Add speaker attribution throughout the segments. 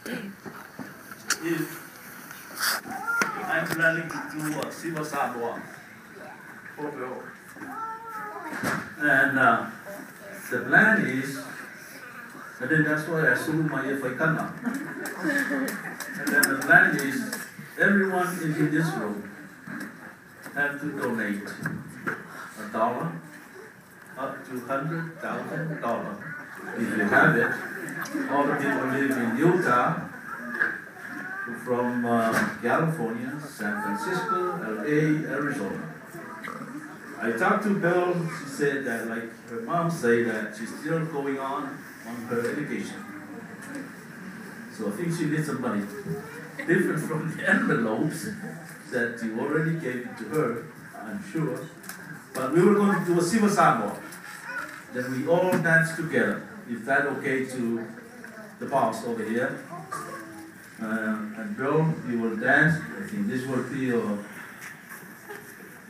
Speaker 1: if I'm planning to do a silver sidewalk for Bill. And the plan is, and then that's why I sold my Faikana. And then the plan is, everyone in this room have to donate $1 up to $100,000. If you have it, all the people live in Utah, from California, San Francisco, LA, Arizona. I talked to Bill, she said that, like her mom said, that she's still going on her education. So I think she needs some money. Different from the envelopes that you already gave to her, I'm sure. But we were going to do a silver sidewalk. Then we all dance together. Is that okay to the boss over here? And Bill, you will dance. I think this will be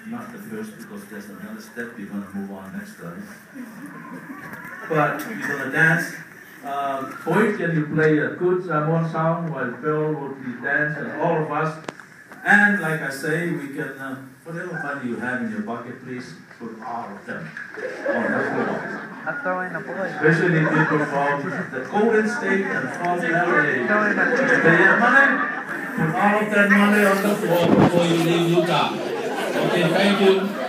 Speaker 1: not the first, because there's another step you're going to move on next time. But you're going to dance. Hoyt, can you play a good Samoan sound while Bill will be dancing, and all of us. And like I say, we can, whatever money you have in your pocket, please put all of them on the floor. Especially people from the Golden State and from LA. They have money, put all of that money on the floor before you leave Utah. Okay, thank you.